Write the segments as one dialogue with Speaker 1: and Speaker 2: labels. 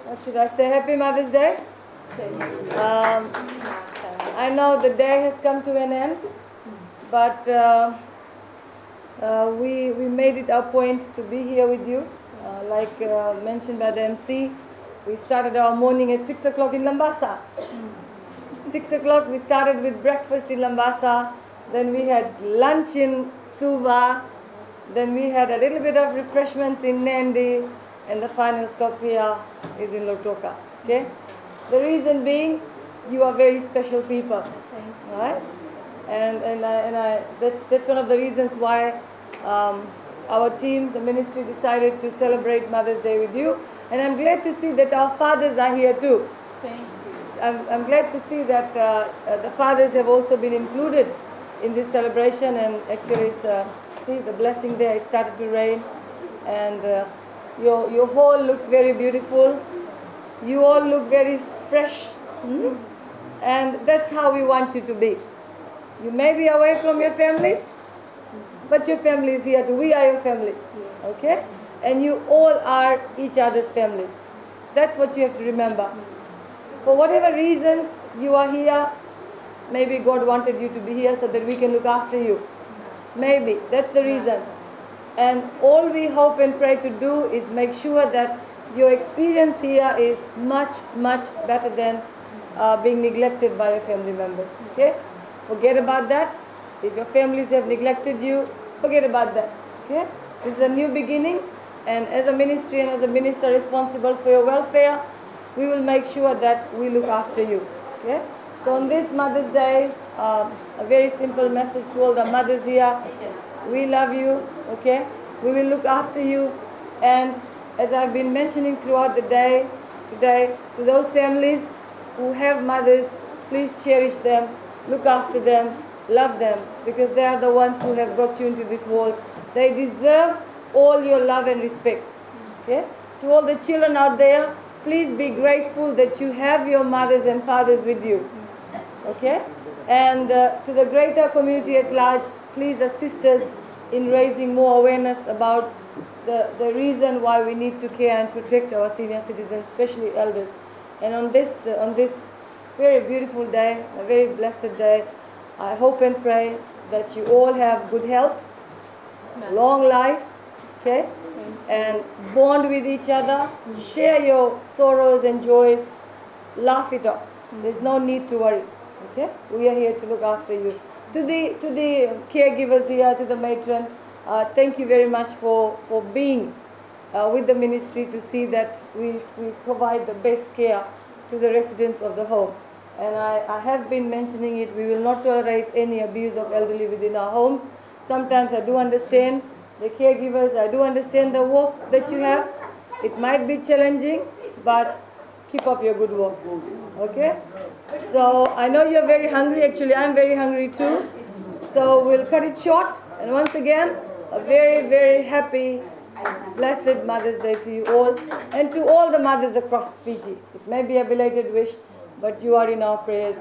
Speaker 1: What should I say? Happy Mother's Day. I know the day has come to an end, but we made it our point to be here with you. Like mentioned by the MC, we started our morning at 6 o'clock in Labasa. 6 o'clock we started with breakfast in Labasa, then we had lunch in Suva, then we had a little bit of refreshments in Nadi, and the final stop here is in Lautoka. Okay? The reason being, you are very special people, right? And that's one of the reasons why our team, the ministry, decided to celebrate Mother's Day with you. And I'm glad to see that our fathers are here too.
Speaker 2: Thank you.
Speaker 1: I'm glad to see that the fathers have also been included in this celebration. And actually, it's see the blessing there. It started to rain, and your hall looks very beautiful. You all look very fresh, and that's how we want you to be. You may be away from your families, but your family is here too. We are your families, okay? And you all are each other's families. That's what you have to remember. For whatever reasons you are here, maybe God wanted you to be here so that we can look after you. Maybe, that's the reason. And all we hope and pray to do is make sure that your experience here is much, much better than being neglected by your family members. Okay? Forget about that. If your families have neglected you, forget about that. Okay? This is a new beginning, and as a ministry and as a minister responsible for your welfare, we will make sure that we look after you. Okay? So on this Mother's Day, a very simple message to all the mothers here. We love you. Okay? We will look after you, and as I've been mentioning throughout the day today, to those families who have mothers, please cherish them, look after them, love them, because they are the ones who have brought you into this world. They deserve all your love and respect. Okay? To all the children out there, please be grateful that you have your mothers and fathers with you. Okay? And to the greater community at large, please assist us in raising more awareness about the reason why we need to care and protect our senior citizens, especially elders. And on this very beautiful day, a very blessed day, I hope and pray that you all have good health, long life, okay, and bond with each other, share your sorrows and joys, laugh it off. There's no need to worry. Okay, we are here to look after you. To the caregivers here, to the matron, thank you very much for being with the ministry to see that we provide the best care to the residents of the home. And I have been mentioning it, we will not tolerate any abuse of elderly within our homes. Sometimes I do understand the caregivers, I do understand the work that you have. It might be challenging, but keep up your good work. Okay? So I know you're very hungry. Actually, I'm very hungry too. So we'll cut it short. And once again, a very, very happy, blessed Mother's Day to you all, and to all the mothers across Fiji. It may be a belated wish, but you are in our prayers.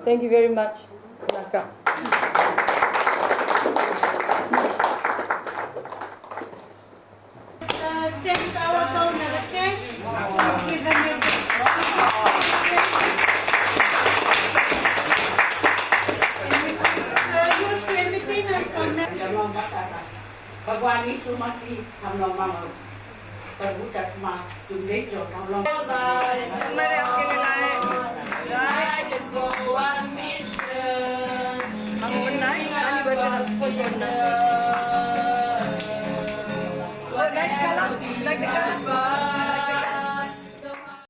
Speaker 1: Thank you very much. Naka.
Speaker 2: Thank our owner, okay? Please give them your
Speaker 3: Bagwani sumasi hamlo mama terbucat ma tundejo hamlo.
Speaker 1: Mari आपके लिए लाए।
Speaker 4: Guided for one mission.
Speaker 1: हम बनाए खाली बच्चे को पढ़ना।
Speaker 4: Whatever be